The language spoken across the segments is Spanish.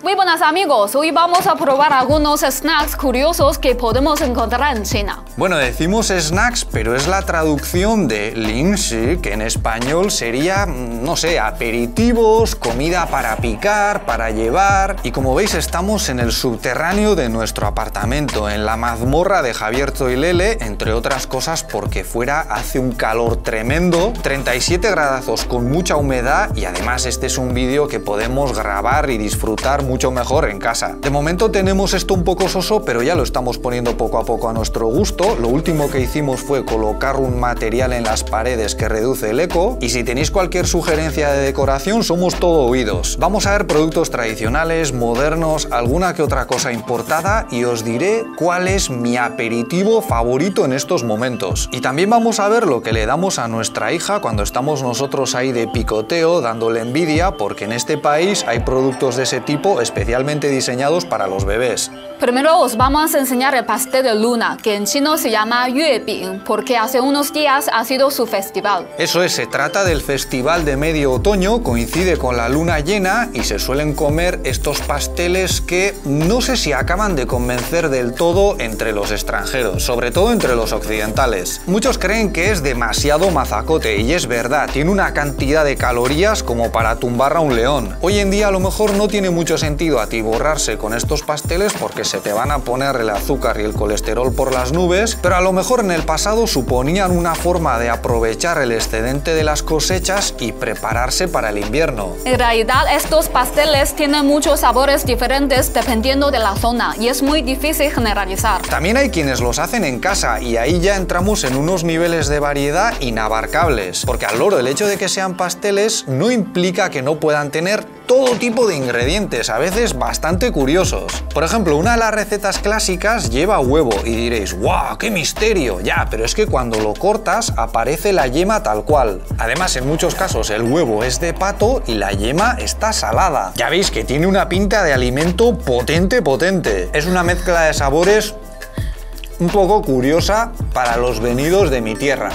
Muy buenas amigos, hoy vamos a probar algunos snacks curiosos que podemos encontrar en China. Bueno, decimos snacks, pero es la traducción de lingshi, que en español sería, no sé, aperitivos, comida para picar, para llevar. Y como veis, estamos en el subterráneo de nuestro apartamento, en la mazmorra de Javier Zoilele, entre otras cosas porque fuera hace un calor tremendo, 37 gradazos con mucha humedad, y además este es un vídeo que podemos grabar y disfrutar mucho mejor en casa. De momento tenemos esto un poco soso, pero ya lo estamos poniendo poco a poco a nuestro gusto. Lo último que hicimos fue colocar un material en las paredes que reduce el eco, y si tenéis cualquier sugerencia de decoración somos todo oídos. Vamos a ver productos tradicionales, modernos, alguna que otra cosa importada, y os diré cuál es mi aperitivo favorito en estos momentos. Y también vamos a ver lo que le damos a nuestra hija cuando estamos nosotros ahí de picoteo dándole envidia, porque en este país hay productos de ese tipo especialmente diseñados para los bebés. Primero os vamos a enseñar el pastel de luna, que en chino se llama Yuebing, porque hace unos días ha sido su festival. Eso es, se trata del festival de medio otoño, coincide con la luna llena y se suelen comer estos pasteles que no sé si acaban de convencer del todo entre los extranjeros, sobre todo entre los occidentales. Muchos creen que es demasiado mazacote, y es verdad, tiene una cantidad de calorías como para tumbar a un león. Hoy en día a lo mejor no tiene mucho sentido atiborrarse con estos pasteles porque se te van a poner el azúcar y el colesterol por las nubes, pero a lo mejor en el pasado suponían una forma de aprovechar el excedente de las cosechas y prepararse para el invierno. En realidad estos pasteles tienen muchos sabores diferentes dependiendo de la zona, y es muy difícil generalizar. También hay quienes los hacen en casa, y ahí ya entramos en unos niveles de variedad inabarcables, porque al loro el hecho de que sean pasteles no implica que no puedan tener todo tipo de ingredientes, a veces bastante curiosos. Por ejemplo, una de las recetas clásicas lleva huevo y diréis, ¡guau, qué misterio! Ya, pero es que cuando lo cortas aparece la yema tal cual. Además, en muchos casos el huevo es de pato y la yema está salada. Ya veis que tiene una pinta de alimento potente. Es una mezcla de sabores un poco curiosa para los venidos de mi tierra.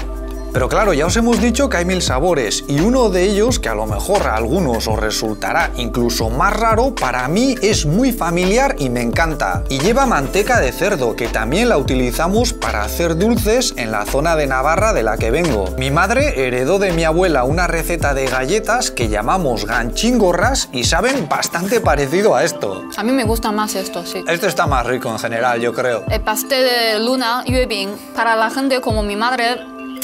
Pero claro, ya os hemos dicho que hay 1000 sabores, y uno de ellos, que a lo mejor a algunos os resultará incluso más raro, para mí es muy familiar y me encanta. Y lleva manteca de cerdo, que también la utilizamos para hacer dulces en la zona de Navarra de la que vengo. Mi madre heredó de mi abuela una receta de galletas que llamamos ganchingorras y saben bastante parecido a esto. A mí me gusta más esto, sí. Este está más rico en general, yo creo. El pastel de luna, Yuebing, para la gente como mi madre,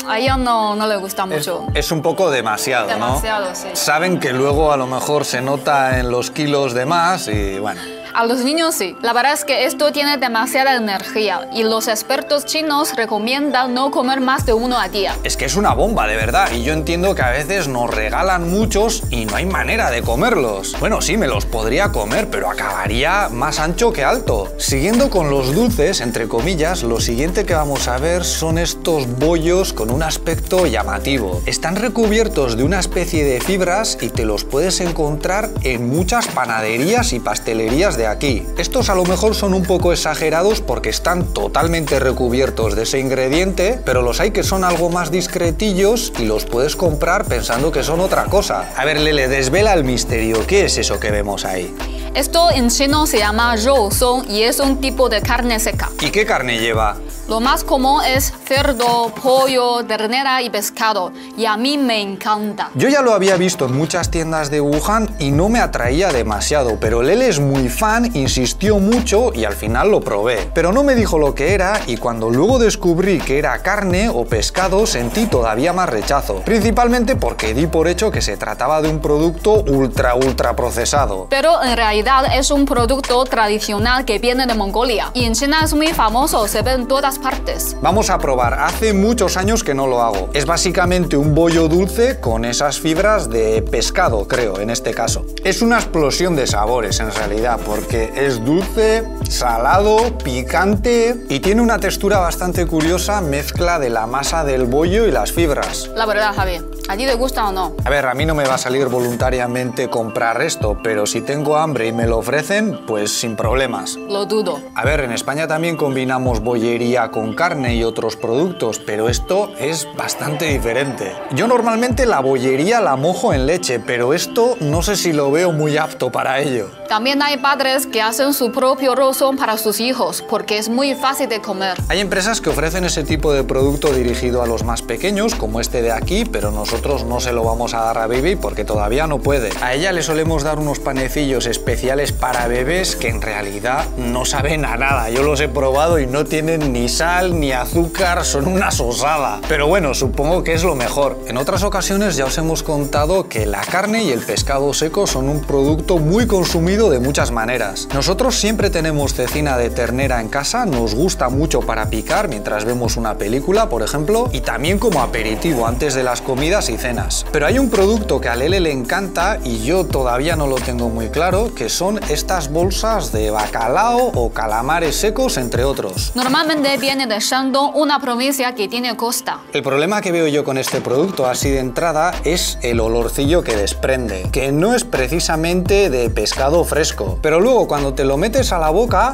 a ella no le gusta mucho. Es un poco demasiado, ¿no? Demasiado, sí. Saben que luego a lo mejor se nota en los kilos de más y bueno. A los niños sí. La verdad es que esto tiene demasiada energía, y los expertos chinos recomiendan no comer más de uno al día. Es que es una bomba, de verdad, y yo entiendo que a veces nos regalan muchos y no hay manera de comerlos. Bueno, sí, me los podría comer, pero acabaría más ancho que alto. Siguiendo con los dulces, entre comillas, lo siguiente que vamos a ver son estos bollos con un aspecto llamativo. Están recubiertos de una especie de fibras y te los puedes encontrar en muchas panaderías y pastelerías de aquí. Estos a lo mejor son un poco exagerados porque están totalmente recubiertos de ese ingrediente, pero los hay que son algo más discretillos y los puedes comprar pensando que son otra cosa. A ver, Lele, desvela el misterio. ¿Qué es eso que vemos ahí? Esto en chino se llama rou song y es un tipo de carne seca. ¿Y qué carne lleva? Lo más común es cerdo, pollo, ternera y pescado, y a mí me encanta. Yo ya lo había visto en muchas tiendas de Wuhan y no me atraía demasiado, pero Lele es muy fan, insistió mucho y al final lo probé. Pero no me dijo lo que era, y cuando luego descubrí que era carne o pescado sentí todavía más rechazo. Principalmente porque di por hecho que se trataba de un producto ultra procesado. Pero en realidad es un producto tradicional que viene de Mongolia, y en China es muy famoso, se ve en todas partes. Vamos a probar, hace muchos años que no lo hago. Es básicamente un bollo dulce con esas fibras de pescado, creo, en este caso. Es una explosión de sabores en realidad, porque es dulce, salado, picante y tiene una textura bastante curiosa, mezcla de la masa del bollo y las fibras. La verdad, Javier, ¿A ti te gusta o no? A ver, a mí no me va a salir voluntariamente comprar esto, pero si tengo hambre y me lo ofrecen, pues sin problemas. Lo dudo. A ver, en España también combinamos bollería con carne y otros productos, pero esto es bastante diferente. Yo normalmente la bollería la mojo en leche, pero esto no sé si lo veo muy apto para ello. También hay padres que hacen su propio rosón para sus hijos, porque es muy fácil de comer. Hay empresas que ofrecen ese tipo de producto dirigido a los más pequeños, como este de aquí, pero nosotros no se lo vamos a dar a Bibi porque todavía no puede. A ella le solemos dar unos panecillos especiales para bebés que en realidad no saben a nada. Yo los he probado y no tienen ni sal ni azúcar, son una sosada. Pero bueno, supongo que es lo mejor. En otras ocasiones ya os hemos contado que la carne y el pescado seco son un producto muy consumido de muchas maneras. Nosotros siempre tenemos cecina de ternera en casa, nos gusta mucho para picar mientras vemos una película, por ejemplo, y también como aperitivo antes de las comidas y cenas. Pero hay un producto que a Lele le encanta y yo todavía no lo tengo muy claro, que son estas bolsas de bacalao o calamares secos, entre otros. Normalmente viene de Shandong, una provincia que tiene costa. El problema que veo yo con este producto así de entrada es el olorcillo que desprende, que no es precisamente de pescado fresco, pero luego cuando te lo metes a la boca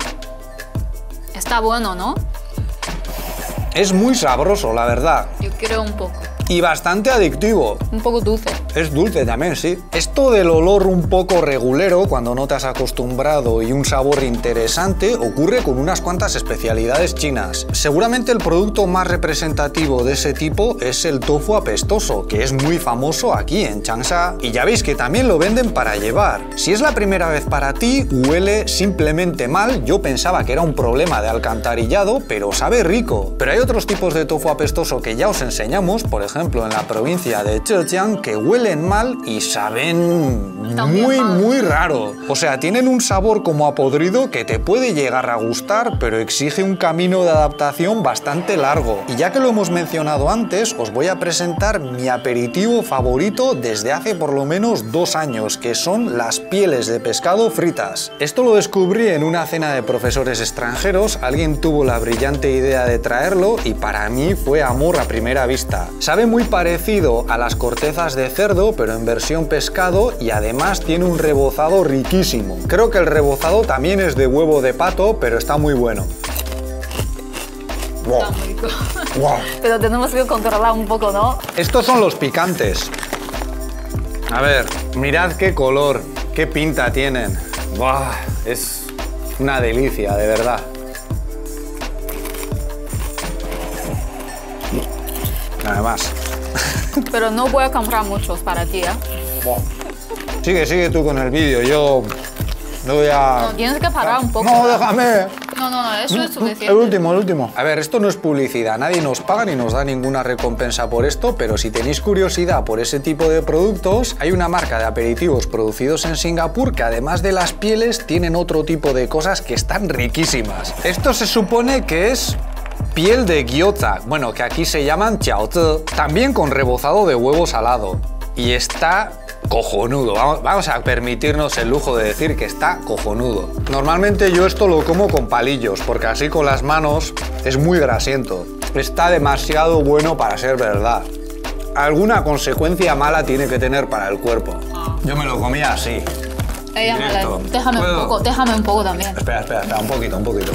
Está bueno, ¿no? es muy sabroso, la verdad, Yo creo un poco. y bastante adictivo. Un poco dulce. Es dulce también, sí. Esto del olor un poco regulero, cuando no te has acostumbrado, y un sabor interesante, ocurre con unas cuantas especialidades chinas. Seguramente el producto más representativo de ese tipo es el tofu apestoso, que es muy famoso aquí en Changsha, y ya veis que también lo venden para llevar. Si es la primera vez para ti, huele simplemente mal. Yo pensaba que era un problema de alcantarillado, pero sabe rico. Pero hay otros tipos de tofu apestoso que ya os enseñamos, por ejemplo, en la provincia de Zhejiang, que huelen mal y saben muy raro. O sea, tienen un sabor como a podrido que te puede llegar a gustar, pero exige un camino de adaptación bastante largo. Y ya que lo hemos mencionado antes, os voy a presentar mi aperitivo favorito desde hace por lo menos 2 años, que son las pieles de pescado fritas. Esto lo descubrí en una cena de profesores extranjeros, alguien tuvo la brillante idea de traerlo y para mí fue amor a primera vista. Sabe muy parecido a las cortezas de cerdo, pero en versión pescado, y además tiene un rebozado riquísimo. Creo que el rebozado también es de huevo de pato, pero está muy bueno. Wow. Está muy rico. Wow. Pero tenemos que controlar un poco, ¿no? Estos son los picantes. A ver, mirad qué color, qué pinta tienen. Buah, es una delicia, de verdad. Nada más. Pero no voy a comprar muchos para ti, ¿eh? Sigue tú con el vídeo, yo no voy a... No, tienes que parar un poco. No, déjame. No, eso es suficiente. El último. A ver, esto no es publicidad, nadie nos paga ni nos da ninguna recompensa por esto, pero si tenéis curiosidad por ese tipo de productos, hay una marca de aperitivos producidos en Singapur que además de las pieles tienen otro tipo de cosas que están riquísimas. Esto se supone que es piel de gyoza, bueno, que aquí se llaman jiaozi, también con rebozado de huevo salado. Y está cojonudo, vamos a permitirnos el lujo de decir que está cojonudo. Normalmente yo esto lo como con palillos, porque así con las manos es muy grasiento. Está demasiado bueno para ser verdad. Alguna consecuencia mala tiene que tener para el cuerpo. Yo me lo comía así. Déjame un poco también. Espera, un poquito.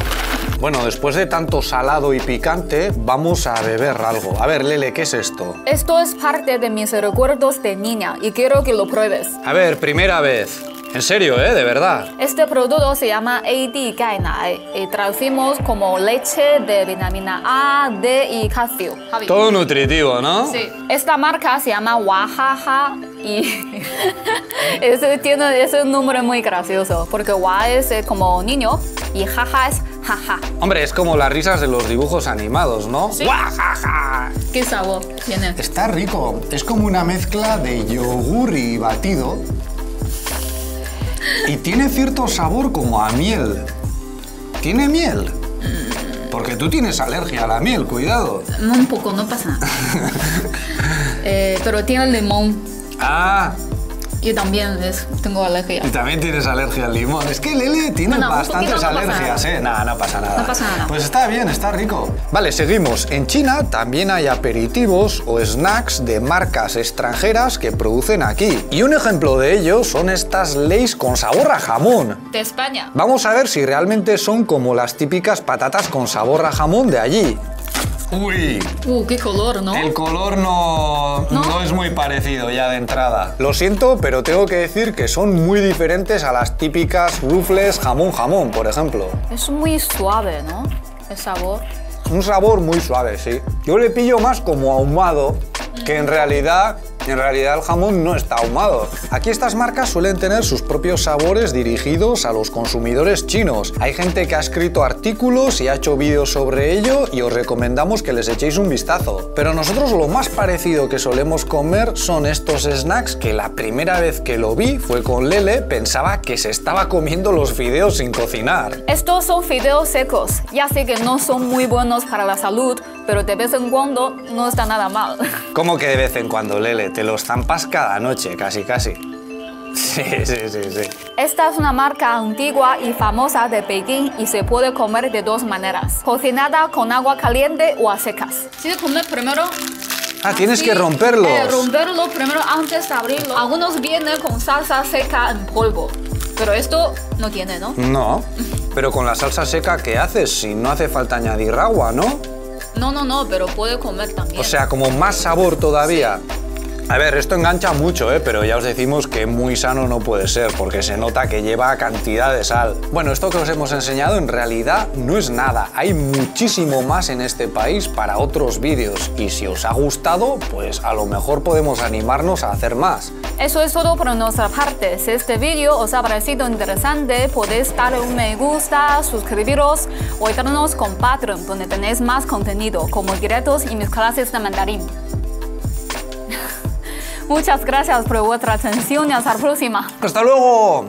Bueno, después de tanto salado y picante, vamos a beber algo. A ver, Lele, ¿qué es esto? Esto es parte de mis recuerdos de niña y quiero que lo pruebes. A ver, primera vez. En serio, de verdad. Este producto se llama AD Gainai y traducimos como leche de vitamina A, D y calcio. Javi. Todo nutritivo, ¿no? Sí. Esta marca se llama Wahaha y tiene un nombre muy gracioso porque Wa es como niño y Jaja es jaja. Hombre, es como las risas de los dibujos animados, ¿no? Sí. ¡Wahaha! ¿Qué sabor tiene? Está rico. Es como una mezcla de yogur y batido. Y tiene cierto sabor como a miel. ¿Tiene miel? Porque tú tienes alergia a la miel, cuidado. Un poco, no pasa nada. Pero tiene limón. Ah, Yo también tengo alergia. Y también tienes alergia al limón. Es que Lele tiene Bueno, un bastantes poquito no pasa alergias, nada. Nada, no pasa nada. No pasa nada. Pues está bien, está rico. Vale, seguimos. En China también hay aperitivos o snacks de marcas extranjeras que producen aquí. Y un ejemplo de ello son estas Lay's con sabor a jamón. De España. Vamos a ver si realmente son como las típicas patatas con sabor a jamón de allí. Uy, Qué color, ¿no? el color no es muy parecido ya de entrada. Lo siento, pero tengo que decir que son muy diferentes a las típicas Ruffles jamón, por ejemplo. Es muy suave, ¿no? El sabor. Un sabor muy suave, sí. Yo le pillo más como ahumado, que en realidad el jamón no está ahumado. Aquí estas marcas suelen tener sus propios sabores dirigidos a los consumidores chinos. Hay gente que ha escrito artículos y ha hecho vídeos sobre ello y os recomendamos que les echéis un vistazo. Pero nosotros lo más parecido que solemos comer son estos snacks que la primera vez que lo vi fue con Lele, pensaba que se estaba comiendo los fideos sin cocinar. Estos son fideos secos. Ya sé que no son muy buenos para la salud, pero de vez en cuando no está nada mal. ¿Cómo que de vez en cuando, Lele? Te los zampas cada noche, casi. Sí. Esta es una marca antigua y famosa de Pekín y se puede comer de dos maneras. Cocinada con agua caliente o a secas. Si se come primero... Tienes que romperlos. Romperlo primero antes de abrirlo. Algunos vienen con salsa seca en polvo, pero esto no tiene, ¿no? No, pero con la salsa seca, ¿qué haces? Si no hace falta añadir agua, ¿no? No, pero puede comer también. O sea, como más sabor todavía. A ver, esto engancha mucho, pero ya os decimos que muy sano no puede ser, porque se nota que lleva cantidad de sal. Bueno, esto que os hemos enseñado en realidad no es nada. Hay muchísimo más en este país para otros vídeos. Y si os ha gustado, pues a lo mejor podemos animarnos a hacer más. Eso es todo por nuestra parte. Si este vídeo os ha parecido interesante, podéis darle un me gusta, suscribiros o ayudarnos con Patreon, donde tenéis más contenido, como directos y mis clases de mandarín. Muchas gracias por vuestra atención y hasta la próxima. ¡Hasta luego!